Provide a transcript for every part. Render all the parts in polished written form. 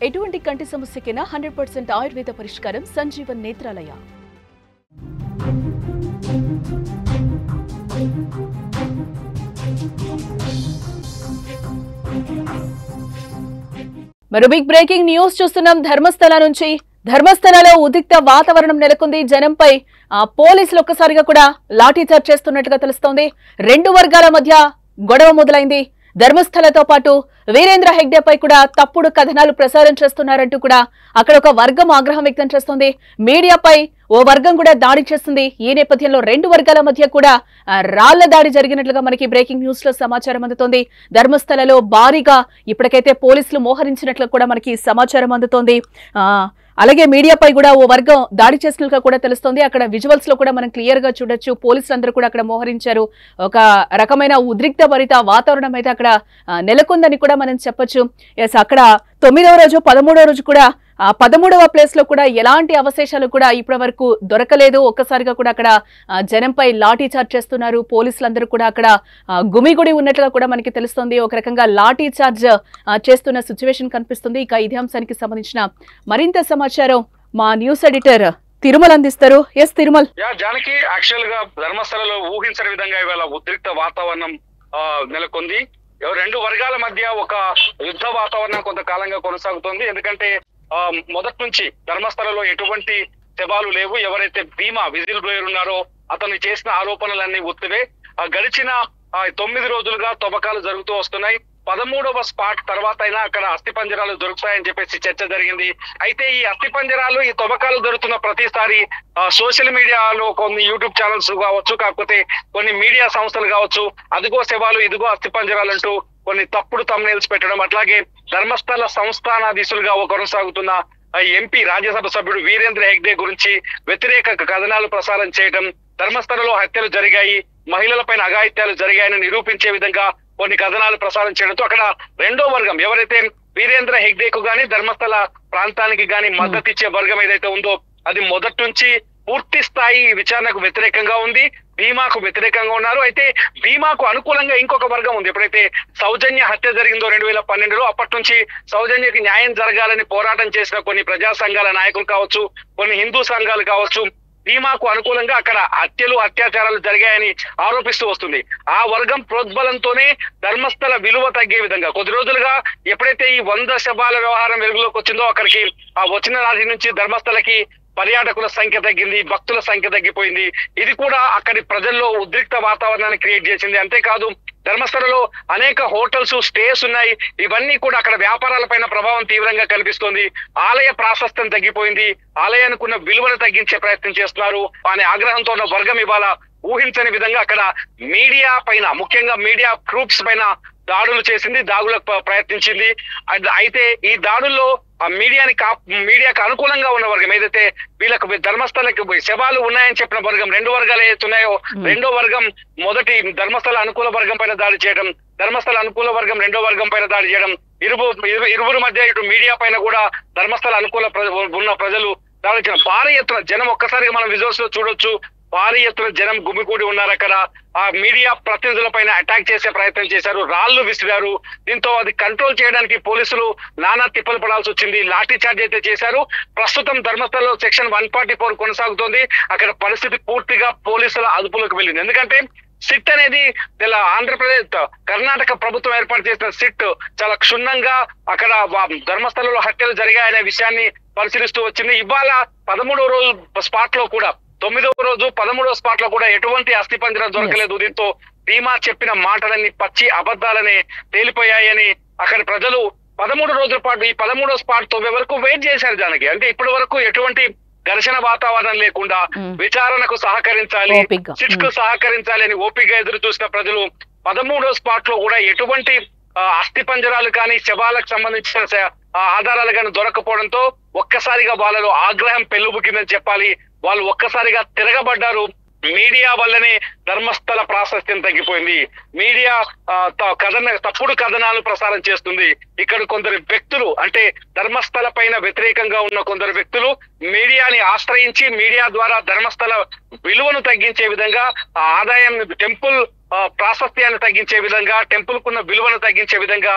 ఎటువంటి కంటి సమస్యకైనా 100% ఆయుర్వేద పరిష్కారం సంజీవన్ నేత్రాలయ. మరో బిగ్ బ్రేకింగ్ న్యూస్ చూస్తున్నాం. ధర్మస్థల నుంచి. ధర్మస్థలలో ఉద్రిక్త వాతావరణం నెలకొంది. జనంపై పోలీసులు ఒక్కసారిగా కూడా లాఠీచార్జ్ చేస్తున్నట్టుగా తెలుస్తోంది. రెండు వర్గాల మధ్య గొడవ మొదలైంది. ధర్మస్థలతో పాటు వీరేంద్ర హెగ్డేపై కూడా తప్పుడు కథనాలు ప్రసారం చేస్తున్నారంటూ కూడా అక్కడ ఒక వర్గం ఆగ్రహం వ్యక్తం చేస్తోంది. మీడియాపై ఓ వర్గం కూడా దాడి చేస్తుంది. ఈ నేపథ్యంలో రెండు వర్గాల మధ్య కూడా రాళ్ల దాడి జరిగినట్లుగా మనకి బ్రేకింగ్ న్యూస్ లో సమాచారం అందుతోంది. ధర్మస్థలలో భారీగా ఇప్పటికైతే పోలీసులు మోహరించినట్లు కూడా మనకి సమాచారం అందుతోంది. అలాగే మీడియాపై కూడా ఓ వర్గం దాడి చేసినట్లుగా కూడా తెలుస్తోంది. అక్కడ విజువల్స్ లో కూడా మనం క్లియర్ గా చూడొచ్చు. పోలీసులందరూ కూడా అక్కడ మోహరించారు. ఒక రకమైన ఉద్రిక్త భరిత వాతావరణం అయితే అక్కడ నెలకొందని కూడా మనం చెప్పొచ్చు. ఎస్, అక్కడ 9వ రోజు 13వ రోజు కూడా 13వ ప్లేస్ లో కూడా ఎలాంటి అవశేషాలు కూడా ఇప్పటి వరకు దొరకలేదు. ఒక్కసారిగా కూడా అక్కడ జనంపై లాఠీ చార్జ్ చేస్తున్నారు. పోలీసులందరూ కూడా అక్కడ గుమిగుడి ఉన్నట్లుగా కూడా మనకి తెలుస్తుంది. ఒక రకంగా లాఠీ చార్జ్ చేస్తున్న సిచ్యువేషన్ కనిపిస్తుంది. ఇక ఇదే అంశానికి సంబంధించిన మరింత సమాచారం మా న్యూస్ ఎడిటర్ తిరుమల అందిస్తారు. ఎస్ తిరుమల్. జానకి, యాక్చువల్ గా ధర్మస్థలలో ఊహించని విధంగా ఇవాళ ఉద్రిక్త వాతావరణం నెలకొంది. రెండు వర్గాల మధ్య ఒక యుద్ధ వాతావరణం కొంతకాలంగా కొనసాగుతోంది. ఎందుకంటే మొదటి నుంచి ధర్మస్థలలో ఎటువంటి శవాలు లేవు. ఎవరైతే భీమా విజిల్ బ్లోయర్ ఉన్నారో అతను చేసిన ఆరోపణలన్నీ ఉత్తివే. గడిచిన 9 రోజులుగా తవ్వకాలు జరుగుతూ వస్తున్నాయి. 13వ స్పాట్ తర్వాత అయినా అక్కడ అస్థిపంజరాలు దొరుకుతాయని చెప్పేసి చర్చ జరిగింది. అయితే ఈ అస్థిపంజరాలు, ఈ తవ్వకాలు జరుగుతున్న ప్రతిసారి సోషల్ మీడియాలో కొన్ని యూట్యూబ్ ఛానల్స్ కావచ్చు, కాకపోతే కొన్ని మీడియా సంస్థలు కావచ్చు, అదిగో శవాలు ఇదిగో అస్థిపంజరాలు అంటూ కొన్ని తప్పుడు థంబ్నెయిల్స్ పెట్టడం, అట్లాగే ధర్మస్థల సంస్థానాధీశులుగా కొనసాగుతున్న ఎంపీ రాజ్యసభ సభ్యుడు వీరేంద్ర హెగ్డే గురించి వ్యతిరేక కథనాలు ప్రసారం చేయడం, ధర్మస్థలలో హత్యలు జరిగాయి, మహిళలపైన అఘాయిత్యాలు జరిగాయని నిరూపించే విధంగా కొన్ని కథనాలు ప్రసారం చేయడంతో అక్కడ రెండో వర్గం ఎవరైతే వీరేంద్ర హెగ్డేకు గాని ధర్మస్థల ప్రాంతానికి గాని మద్దతు ఇచ్చే వర్గం ఏదైతే ఉందో అది మొదటి నుంచి పూర్తి స్థాయి విచారణకు వ్యతిరేకంగా ఉంది. భీమాకు వ్యతిరేకంగా ఉన్నారు. అయితే భీమాకు అనుకూలంగా ఇంకొక వర్గం ఉంది. ఎప్పుడైతే సౌజన్య హత్య జరిగిందో 2012లో అప్పటి నుంచి సౌజన్యకి న్యాయం జరగాలని పోరాటం చేసిన కొన్ని ప్రజా సంఘాల నాయకులు కావచ్చు, కొన్ని హిందూ సంఘాలు కావచ్చు, భీమాకు అనుకూలంగా అక్కడ హత్యలు అత్యాచారాలు జరిగాయని ఆరోపిస్తూ వస్తుంది. ఆ వర్గం ప్రోద్బలంతోనే ధర్మస్థల విలువ తగ్గే విధంగా కొద్ది రోజులుగా ఎప్పుడైతే ఈ 100 శవాల వ్యవహారం వెలుగులోకి వచ్చిందో అక్కడికి వచ్చిన నాటి నుంచి ధర్మస్థలకి పర్యాటకుల సంఖ్య తగ్గింది, భక్తుల సంఖ్య తగ్గిపోయింది. ఇది కూడా అక్కడి ప్రజల్లో ఉద్రిక్త వాతావరణాన్ని క్రియేట్ చేసింది. అంతేకాదు ధర్మస్థలలో అనేక హోటల్స్, స్టేస్ ఉన్నాయి. ఇవన్నీ కూడా అక్కడ వ్యాపారాలపైన ప్రభావం తీవ్రంగా కనిపిస్తోంది. ఆలయ ప్రాశస్త్యం తగ్గిపోయింది. ఆలయానికి ఉన్న విలువను తగ్గించే ప్రయత్నం చేస్తున్నారు అనే ఆగ్రహంతో ఉన్న వర్గం ఇవాళ ఊహించని విధంగా అక్కడ మీడియా పైన, ముఖ్యంగా మీడియా గ్రూప్స్ పైన దాడులు చేసింది, దాడులకు ప్రయత్నించింది. అయితే ఈ దాడుల్లో మీడియాకు అనుకూలంగా ఉన్న వర్గం ఏదైతే వీళ్ళకు ధర్మస్థలకి శవాలు ఉన్నాయని చెప్పిన వర్గం, రెండు వర్గాలు ఏతున్నాయో రెండో వర్గం మొదటి ధర్మస్థల అనుకూల వర్గం పైన దాడి చేయడం, ధర్మస్థల అనుకూల వర్గం రెండో వర్గం పైన దాడి చేయడం, ఇరువురు మధ్య ఇటు మీడియా పైన కూడా ధర్మస్థల అనుకూల ఉన్న ప్రజలు దాడి చేయడం. భారీ ఎత్తున జనం ఒక్కసారిగా మనం విజువల్స్ లో చూడొచ్చు. భారీ ఎత్తున జనం గుమికూడి ఉన్నారు. అక్కడ ఆ మీడియా ప్రతినిధుల పైన అటాక్ చేసే ప్రయత్నం చేశారు, రాళ్లు విసిరారు. దీంతో అది కంట్రోల్ చేయడానికి పోలీసులు నానా తిప్పలు పడాల్సి వచ్చింది. లాఠీ చార్జ్ అయితే చేశారు. ప్రస్తుతం ధర్మస్థలలో సెక్షన్ 144 కొనసాగుతోంది. అక్కడ పరిస్థితి పూర్తిగా పోలీసుల అదుపులోకి వెళ్ళింది. ఎందుకంటే సిట్ అనేది ఆంధ్రప్రదేశ్, కర్ణాటక ప్రభుత్వం ఏర్పాటు చేసిన సిట్ చాలా క్షుణ్ణంగా అక్కడ ధర్మస్థలలో హత్యలు జరిగాయనే విషయాన్ని పరిశీలిస్తూ వచ్చింది. ఇవాళ 13వ రోజు స్పాట్ లో కూడా, 9వ రోజు 13వ స్పాట్ లో కూడా ఎటువంటి అస్థిపంజరం దొరకలేదు. దీంతో భీమా చెప్పిన మాటలన్నీ పచ్చి అబద్ధాలని తేలిపోయాయని అక్కడి ప్రజలు 13 రోజుల పాటు ఈ 13వ స్పాట్ తో వరకు వెయిట్ చేశారు. దానికి అంటే ఇప్పటి వరకు ఎటువంటి ఘర్షణ వాతావరణం లేకుండా విచారణకు సహకరించాలి, సిట్ కు సహకరించాలి అని ఓపిక ఎదురు చూసిన ప్రజలు 13వ స్పాట్ లో కూడా ఎటువంటి అస్థిపంజరాలు కానీ శవాలకు సంబంధించిన ఆధారాలు కానీ దొరకపోవడంతో ఒక్కసారిగా వాళ్ళలో ఆగ్రహం పెళ్ళుబుకిందని చెప్పాలి. వాళ్ళు ఒక్కసారిగా తిరగబడ్డారు. మీడియా వల్లనే ధర్మస్థల ప్రాశస్త్యం తగ్గిపోయింది. మీడియా తప్పుడు కథనాలు ప్రసారం చేస్తుంది. ఇక్కడ కొందరు వ్యక్తులు, అంటే ధర్మస్థల పైన వ్యతిరేకంగా ఉన్న కొందరు వ్యక్తులు మీడియాని ఆశ్రయించి మీడియా ద్వారా ధర్మస్థల విలువను తగ్గించే విధంగా ఆదాయం, టెంపుల్ ప్రాశస్త్యాన్ని తగ్గించే విధంగా, టెంపుల్ కున్న విలువను తగ్గించే విధంగా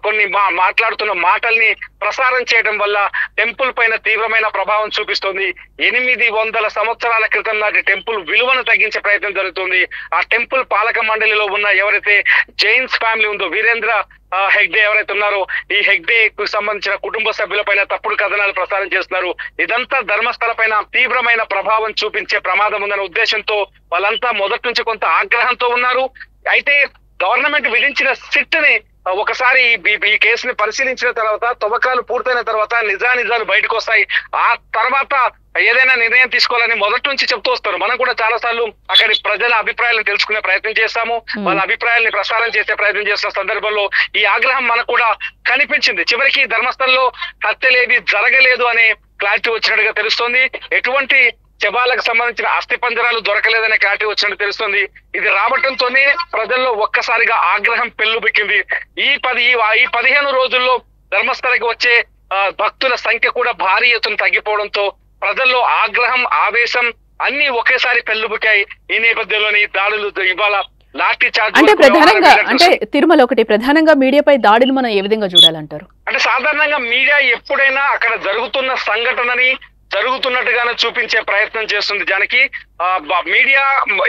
కొన్ని మాట్లాడుతున్న మాటల్ని ప్రసారం చేయడం వల్ల టెంపుల్ పైన తీవ్రమైన ప్రభావం చూపిస్తుంది. 800 సంవత్సరాల క్రితం నాటి టెంపుల్ విలువను తగ్గించే ప్రయత్నం జరుగుతుంది. ఆ టెంపుల్ పాలక మండలిలో ఉన్న ఎవరైతే జైన్స్ ఫ్యామిలీ ఉందో, వీరేంద్ర హెగ్డే ఎవరైతే ఉన్నారో, ఈ హెగ్డేకు సంబంధించిన కుటుంబ సభ్యుల పైన తప్పుడు కథనాలు ప్రసారం చేస్తున్నారు. ఇదంతా ధర్మస్థల పైన తీవ్రమైన ప్రభావం చూపించే ప్రమాదం ఉందనే ఉద్దేశంతో వాళ్ళంతా మొదటి నుంచి కొంత ఆగ్రహంతో ఉన్నారు. అయితే గవర్నమెంట్ విధించిన సిట్ ని ఒకసారి ఈ కేసుని పరిశీలించిన తర్వాత, తవ్వకాలు పూర్తయిన తర్వాత నిజాలు బయటకు వస్తాయి. ఆ తర్వాత ఏదైనా నిర్ణయం తీసుకోవాలని మొదటి నుంచి చెప్తూ వస్తారు. మనం కూడా చాలా సార్లు అక్కడి ప్రజల అభిప్రాయాలను తెలుసుకునే ప్రయత్నం చేస్తాము, వాళ్ళ అభిప్రాయాల్ని ప్రసారం చేసే ప్రయత్నం చేస్తున్న సందర్భంలో ఈ ఆగ్రహం మనకు కూడా కనిపించింది. చివరికి ధర్మస్థలంలో హత్యలేవి జరగలేదు అనే క్లారిటీ వచ్చినట్టుగా తెలుస్తోంది. ఎటువంటి శవాలకు సంబంధించిన అస్థి పంజరాలు దొరకలేదనే క్లారిటీ వచ్చినట్టు తెలుస్తుంది. ఇది రావటంతోనే ప్రజల్లో ఒక్కసారిగా ఆగ్రహం పెల్లుబిక్కింది. ఈ 15 రోజుల్లో ధర్మస్థలకి వచ్చే భక్తుల సంఖ్య కూడా భారీ ఎత్తున తగ్గిపోవడంతో ప్రజల్లో ఆగ్రహం, ఆవేశం అన్ని ఒకేసారి పెల్లుబికాయి. ఈ నేపథ్యంలోని దాడులు ఇవాళ లాఠీ చార్జ్ అంటే తిరుమల ఒకటి ప్రధానంగా మీడియాపై దాడులు మనం ఏ విధంగా చూడాలంటారు? అంటే సాధారణంగా మీడియా ఎప్పుడైనా అక్కడ జరుగుతున్న సంఘటనని జరుగుతున్నట్టుగానే చూపించే ప్రయత్నం చేస్తుంది. జానకి, మీడియా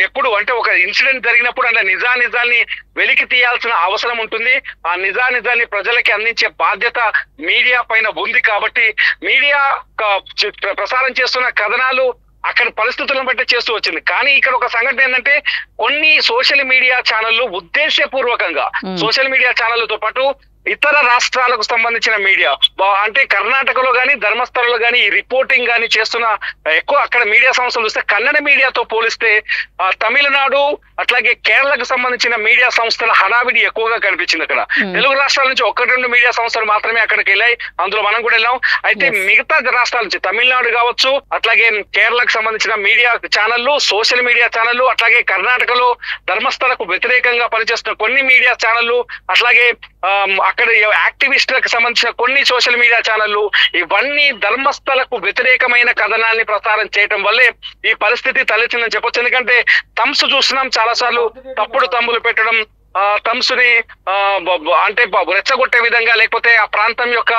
ఎప్పుడు అంటే ఒక ఇన్సిడెంట్ జరిగినప్పుడు అంటే నిజాల్ని వెలికి తీయాల్సిన అవసరం ఉంటుంది. ఆ నిజాల్ని ప్రజలకి అందించే బాధ్యత మీడియా పైన ఉంది. కాబట్టి మీడియా ప్రసారం చేస్తున్న కథనాలు అక్కడ పరిస్థితులను బట్టి చేస్తూ వచ్చింది. కానీ ఇక్కడ ఒక సంఘటన ఏంటంటే, కొన్ని సోషల్ మీడియా ఛానళ్లు ఉద్దేశపూర్వకంగా సోషల్ మీడియా ఛానళ్లతో పాటు ఇతర రాష్ట్రాలకు సంబంధించిన మీడియా అంటే కర్ణాటకలో గానీ ధర్మస్థలంలో గానీ ఈ రిపోర్టింగ్ గానీ చేస్తున్న ఎక్కువ అక్కడ మీడియా సంస్థలు చూస్తే కన్నడ మీడియాతో పోలిస్తే తమిళనాడు అట్లాగే కేరళకు సంబంధించిన మీడియా సంస్థల హడావిడి ఎక్కువగా కనిపించింది. అక్కడ తెలుగు రాష్ట్రాల నుంచి 1-2 మీడియా సంస్థలు మాత్రమే అక్కడికి వెళ్ళాయి. అందులో మనం కూడా వెళ్ళాం. అయితే మిగతా రాష్ట్రాల నుంచి తమిళనాడు కావచ్చు, అట్లాగే కేరళకు సంబంధించిన మీడియా ఛానళ్లు, సోషల్ మీడియా ఛానళ్లు, అట్లాగే కర్ణాటకలో ధర్మస్థలకు వ్యతిరేకంగా పనిచేస్తున్న కొన్ని మీడియా ఛానళ్లు, అట్లాగే అక్కడ యాక్టివిస్టులకు సంబంధించిన కొన్ని సోషల్ మీడియా ఛానళ్లు, ఇవన్నీ ధర్మస్థలకు వ్యతిరేకమైన కథనాన్ని ప్రసారం చేయడం వల్లే ఈ పరిస్థితి తలెత్తిందని చెప్పొచ్చు. ఎందుకంటే థమ్స్ చూస్తున్నాం చాలా సార్లు, తప్పుడు తమ్ములు పెట్టడం, థమ్స్ని అంటే రెచ్చగొట్టే విధంగా, లేకపోతే ఆ ప్రాంతం యొక్క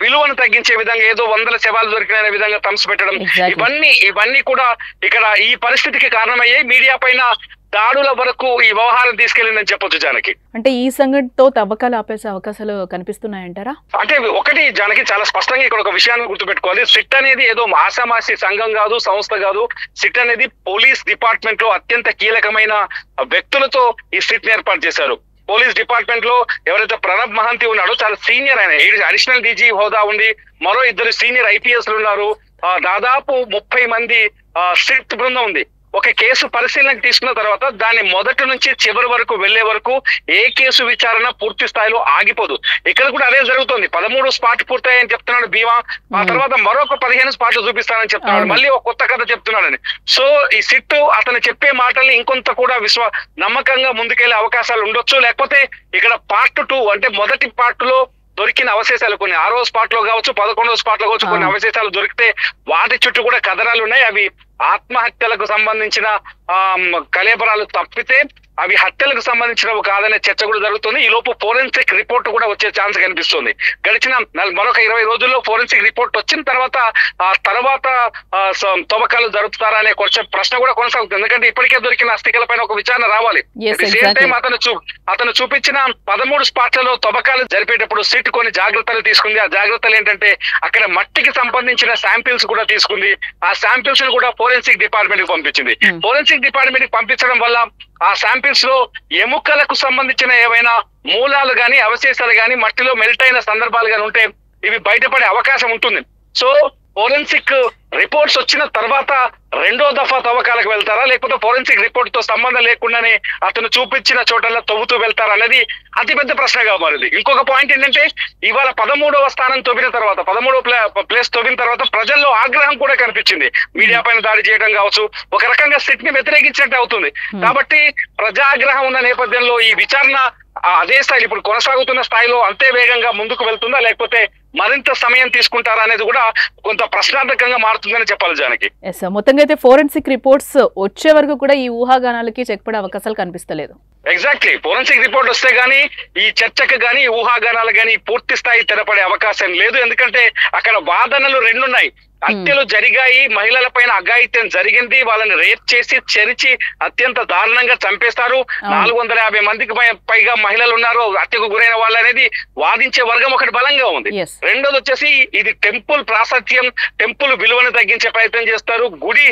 విలువను తగ్గించే విధంగా, ఏదో 100 శవాలు దొరికిన విధంగా థమ్స్ పెట్టడం, ఇవన్నీ కూడా ఇక్కడ ఈ పరిస్థితికి కారణమయ్యాయి. మీడియా పైన దాడుల వరకు ఈ వ్యవహారం తీసుకెళ్లిందని చెప్పొచ్చు జానకి. అంటే ఈ సంఘటనతో తవ్వకాలు ఆపేసే అవకాశాలు కనిపిస్తున్నాయంటారా? అంటే ఒకటి జానకి, చాలా స్పష్టంగా ఇక్కడ ఒక విషయాన్ని గుర్తుపెట్టుకోవాలి. సిట్ అనేది ఏదో ఆసామాసి సంఘం కాదు, సంస్థ కాదు. సిట్ అనేది పోలీస్ డిపార్ట్మెంట్ లో అత్యంత కీలకమైన వ్యక్తులతో ఈ సిట్ ని ఏర్పాటు చేశారు. పోలీస్ డిపార్ట్మెంట్ లో ఎవరైతే ప్రణబ్ మహంతి ఉన్నాడో చాలా సీనియర్, ఆయన అడిషనల్ డీజీ హోదా ఉంది. మరో 2 సీనియర్ ఐపీఎస్లు ఉన్నారు. దాదాపు 30 మంది సిట్ బృందం ఉంది. ఒక కేసు పరిశీలనకు తీసుకున్న తర్వాత దాన్ని మొదటి నుంచి చివరి వరకు వెళ్లే వరకు ఏ కేసు విచారణ పూర్తి స్థాయిలో ఆగిపోదు. ఇక్కడ కూడా అదే జరుగుతుంది. 13 స్పాట్ పూర్తయ్యాయని చెప్తున్నాడు భీమా, ఆ తర్వాత మరొక 15 స్పాట్లు చూపిస్తానని చెప్తున్నాడు, మళ్ళీ ఒక కొత్త కథ చెప్తున్నాడని. సో ఈ సిట్ అతను చెప్పే మాటల్ని ఇంకొంత కూడా నమ్మకంగా ముందుకెళ్లే అవకాశాలు ఉండొచ్చు. లేకపోతే ఇక్కడ పార్ట్ 2 అంటే మొదటి పార్ట్ లో దొరికిన అవశేషాలు కొన్ని 6వ స్పాట్ లో కావచ్చు, 11వ స్పాట్ లో కావచ్చు, కొన్ని అవశేషాలు దొరికితే వాటి చుట్టూ కూడా కథనాలు ఉన్నాయి. అవి ఆత్మహత్యలకు సంబంధించిన కలేబరాలు తప్పితే అవి హత్యలకు సంబంధించినవి కాదనే చర్చ కూడా జరుగుతుంది. ఈ లోపు ఫోరెన్సిక్ రిపోర్ట్ కూడా వచ్చే ఛాన్స్ కనిపిస్తుంది. గడిచిన మరొక 20 రోజుల్లో ఫోరెన్సిక్ రిపోర్ట్ వచ్చిన తర్వాత తవ్వకాలు జరుపుతారా అనే ప్రశ్న కూడా కొనసాగుతుంది. ఎందుకంటే ఇప్పటికే దొరికిన అస్థికల పైన ఒక విచారణ రావాలి. సేమ్ టైం అతను చూపించిన 13 స్పాట్లలో తవ్వకాలు జరిపేటప్పుడు సిట్ కొన్ని జాగ్రత్తలు తీసుకుంది. ఆ జాగ్రత్తలు ఏంటంటే అక్కడ మట్టికి సంబంధించిన శాంపిల్స్ కూడా తీసుకుంది. ఆ శాంపిల్స్ ను కూడా ఫోరెన్సిక్ డిపార్ట్మెంట్ కి పంపించింది. ఫోరెన్సిక్ డిపార్ట్మెంట్ కి పంపించడం వల్ల ఆ శాంపిల్స్ లో ఎముకలకు సంబంధించిన ఏవైనా మూలాలు గాని, అవశేషాలు గాని, మట్టిలో మెల్ట్ అయిన సందర్భాలు గాని ఉంటే ఇవి బయటపడే అవకాశం ఉంటుంది. సో ఫోరెన్సిక్ రిపోర్ట్స్ వచ్చిన తర్వాత 2వ దఫా తవ్వకాలకు వెళ్తారా, లేకపోతే ఫోరెన్సిక్ రిపోర్ట్ తో సంబంధం లేకుండానే అతను చూపించిన చోటల్లో తవ్వుతూ వెళ్తారా అనేది అతిపెద్ద ప్రశ్నగా మారింది. ఇంకొక పాయింట్ ఏంటంటే, ఇవాళ 13వ స్థానం తవ్విన తర్వాత, 13వ ప్లేస్ తవ్విన తర్వాత ప్రజల్లో ఆగ్రహం కూడా కనిపించింది. మీడియా పైన దాడి చేయడం కావచ్చు, ఒక రకంగా సిట్ ని వ్యతిరేకించినట్టు అవుతుంది. కాబట్టి ప్రజాగ్రహం ఉన్న నేపథ్యంలో ఈ విచారణ అదే స్థాయిలో ఇప్పుడు కొనసాగుతున్న స్థాయిలో అంతే వేగంగా ముందుకు వెళ్తుందా, లేకపోతే మరింత సమయం తీసుకుంటారా అనేది కూడా కొంత ప్రశ్నార్థకంగా మారుతుందని చెప్పాలి జానకి. మొత్తంగా అయితే ఫోరెన్సిక్ రిపోర్ట్స్ వచ్చే వరకు కూడా ఈ ఊహాగానాలకి చెక్ పడే అవకాశాలు కనిపిస్తలేదు. ఎగ్జాక్ట్లీ ఫోరెన్సిక్ రిపోర్ట్ వస్తే గానీ ఈ చర్చకు గానీ ఊహాగానాలు గానీ పూర్తి స్థాయి తెరపడే అవకాశం లేదు. ఎందుకంటే అక్కడ వాదనలు రెండున్నాయి. హత్యలు జరిగాయి, మహిళల పైన అఘాయిత్యం జరిగింది, వాళ్ళని రేప్ చేసి చెరిచి అత్యంత దారుణంగా చంపేస్తారు, 450 మందికి పైగా మహిళలు ఉన్నారు హత్యకు గురైన వాళ్ళు అనేది వాదించే వర్గం ఒకటి బలంగా ఉంది. రెండోది వచ్చేసి ఇది టెంపుల్ ప్రాశస్త్యం, టెంపుల్ విలువను తగ్గించే ప్రయత్నం చేస్తారు, గుడి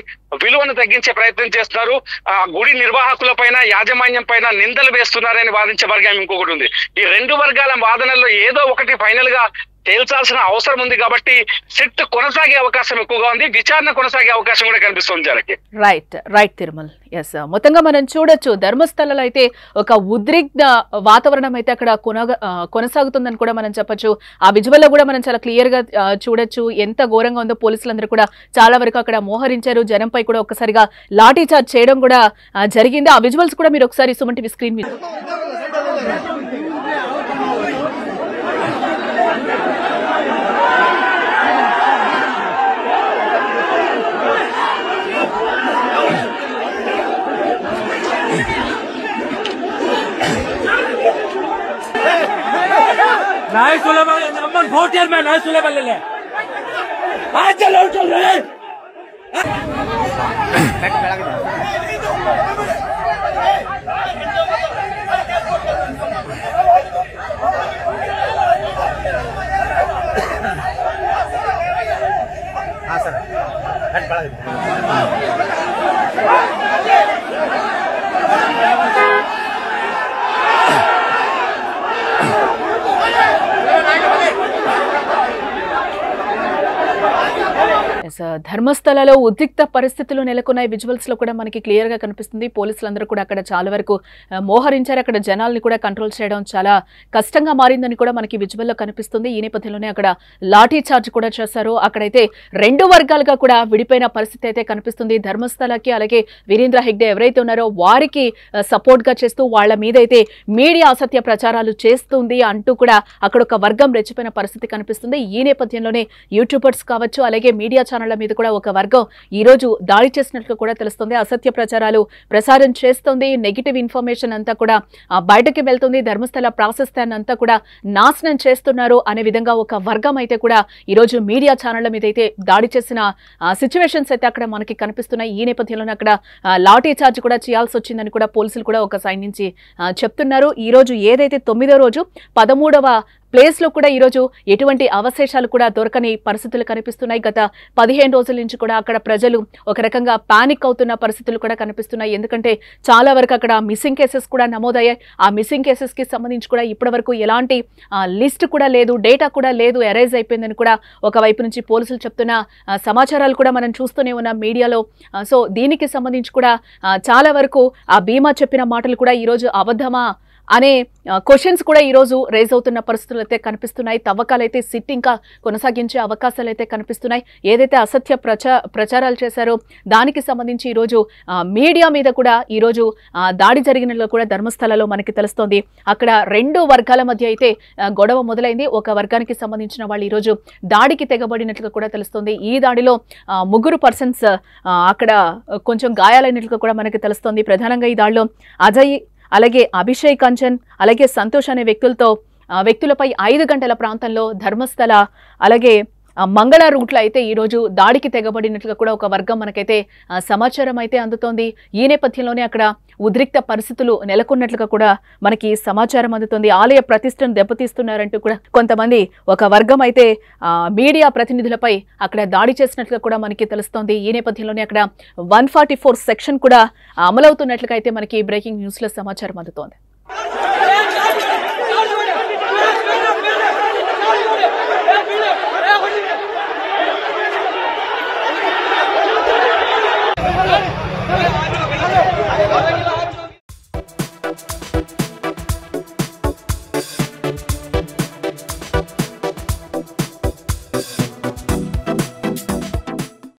విలువను తగ్గించే ప్రయత్నం చేస్తున్నారు, ఆ గుడి నిర్వాహకుల పైన యాజమాన్యం పైన నిందలు వేస్తున్నారని వాదించే వర్గం ఇంకొకటి ఉంది. ఈ రెండు వర్గాల వాదనల్లో ఏదో ఒకటి ఫైనల్ గా తేల్చాల్సిన అవసరం ఉంది. కాబట్టి సిట్ కొనసాగే అవకాశం ఎక్కువగా ఉంది, విచారణ కొనసాగే అవకాశం కూడా కనిపిస్తుంది జనకి. రైట్ తిరుమల్. ఎస్, మొత్తంగా మనం చూడొచ్చు ధర్మస్థలలో అయితే ఒక ఉద్రిక్త వాతావరణం అయితే అక్కడ కొనసాగుతుందని కూడా మనం చెప్పొచ్చు. ఆ విజువల్ లో కూడా మనం చాలా క్లియర్ గా చూడొచ్చు ఎంత ఘోరంగా ఉందో. పోలీసులందరూ కూడా చాలా వరకు అక్కడ మోహరించారు, జనంపై కూడా ఒక్కసారిగా లాఠీ చార్జ్ చేయడం కూడా జరిగింది. ఆ విజువల్స్ కూడా మీరు ఒకసారి సుమన్ టీవీ స్క్రీన్ మీద नहीं सुले वाले नंबर फोर्टियर में नहीं सुले वाले ले आज चलो चल रहे हाँ सर हेड बढ़ा ధర్మస్థలలో ఉద్రిక్త పరిస్థితులు నెలకొన్నాయి. విజువల్స్ లో కూడా మనకి క్లియర్ గా కనిపిస్తుంది. పోలీసులందరూ కూడా అక్కడ చాలా వరకు మోహరించారు. అక్కడ జనాల్ని కూడా కంట్రోల్ చేయడం చాలా కష్టంగా మారిందని కూడా మనకి విజువల్ లో కనిపిస్తుంది. ఈ నేపథ్యంలోనే అక్కడ లాఠీ చార్జ్ కూడా చేశారు. అక్కడైతే రెండు వర్గాలుగా కూడా విడిపోయిన పరిస్థితి అయితే కనిపిస్తుంది. ధర్మస్థలకి అలాగే వీరేంద్ర హెగ్డే ఎవరైతే ఉన్నారో వారికి సపోర్ట్ గా చేస్తూ వాళ్ళ మీద అయితే మీడియా అసత్య ప్రచారాలు చేస్తుంది అంటూ కూడా అక్కడ ఒక వర్గం రెచ్చిపోయిన పరిస్థితి కనిపిస్తుంది. ఈ నేపథ్యంలోనే యూట్యూబర్స్ కావచ్చు అలాగే మీడియా ఛానళ్ల మీద కూడా ఒక వర్గం ఈ రోజు దాడి చేసినట్లు కూడా తెలుస్తుంది. అసత్య ప్రచారాలు ప్రసారం చేస్తుంది, నెగిటివ్ ఇన్ఫర్మేషన్ అంతా కూడా బయటకి వెళ్తుంది, ధర్మస్థల ప్రాశస్త్యాన్ని అంతా కూడా నాశనం చేస్తున్నారు అనే విధంగా ఒక వర్గం అయితే కూడా ఈ రోజు మీడియా ఛానళ్ల మీద అయితే దాడి చేసిన సిచ్యువేషన్స్ అయితే అక్కడ మనకి కనిపిస్తున్నాయి. ఈ నేపథ్యంలోనే అక్కడ లాఠీ చార్జ్ కూడా చేయాల్సి వచ్చిందని కూడా పోలీసులు కూడా ఒక సైడ్ నుంచి చెప్తున్నారు. ఈ రోజు ఏదైతే 9వ రోజు 13వ ప్లేస్ లో కూడా ఈరోజు ఎటువంటి అవశేషాలు కూడా దొరకని పరిస్థితులు కనిపిస్తున్నాయి. గత 15 రోజుల నుంచి కూడా అక్కడ ప్రజలు ఒక రకంగా పానిక్ అవుతున్న పరిస్థితులు కూడా కనిపిస్తున్నాయి. ఎందుకంటే చాలా వరకు అక్కడ మిస్సింగ్ కేసెస్ కూడా నమోదయ్యాయి. ఆ మిస్సింగ్ కేసెస్ కి సంబంధించి కూడా ఇప్పటివరకు ఎలాంటి లిస్ట్ కూడా లేదు, డేటా కూడా లేదు, ఎరైజ్ అయిపోయిందని కూడా ఒకవైపు నుంచి పోలీసులు చెప్తున్న సమాచారాలు కూడా మనం చూస్తూనే ఉన్నాం మీడియాలో. సో దీనికి సంబంధించి కూడా చాలా వరకు ఆ బీమా చెప్పిన మాటలు కూడా ఈరోజు అబద్ధమా అనే క్వశ్చన్స్ కూడా ఈ రోజు రేజ్ అవుతున్న పరిస్థితులు అయితే కనిపిస్తున్నాయి. తవ్వకాలు అయితే సిట్ ఇంకా కొనసాగించే అవకాశాలు అయితే కనిపిస్తున్నాయి. ఏదైతే అసత్య ప్రచారాలు చేశారో దానికి సంబంధించి ఈ రోజు మీడియా మీద కూడా ఈ రోజు దాడి జరిగినట్లు కూడా ధర్మస్థలలో మనకి తెలుస్తోంది. అక్కడ రెండు వర్గాల మధ్య అయితే గొడవ మొదలైంది. ఒక వర్గానికి సంబంధించిన వాళ్ళు ఈ రోజు దాడికి తెగబడినట్లుగా కూడా తెలుస్తోంది. ఈ దాడిలో 3 పర్సన్స్ అక్కడ కొంచెం గాయాలైనట్లుగా కూడా మనకి తెలుస్తోంది. ప్రధానంగా ఈ దాడిలో అజయ్ అలాగే అభిషేక్ కంచన్ అలాగే సంతోష్ అనే వ్యక్తులపై 5 గంటల ప్రాంతంలో ధర్మస్థల అలాగే మంగళ రూట్లో అయితే ఈరోజు దాడికి తెగబడినట్లుగా కూడా ఒక వర్గం మనకైతే సమాచారం అయితే అందుతోంది. ఈ నేపథ్యంలోనే అక్కడ ఉద్రిక్త పరిస్థితులు నెలకొన్నట్లుగా కూడా మనకి సమాచారం అందుతోంది. ఆలయ ప్రతిష్టను దెబ్బతీస్తున్నారంటూ కూడా కొంతమంది ఒక వర్గం అయితే మీడియా ప్రతినిధులపై అక్కడ దాడి చేసినట్లుగా కూడా మనకి తెలుస్తోంది. ఈ నేపథ్యంలోనే అక్కడ 144 సెక్షన్ కూడా అమలవుతున్నట్లుగా అయితే మనకి బ్రేకింగ్ న్యూస్ లో సమాచారం అందుతోంది.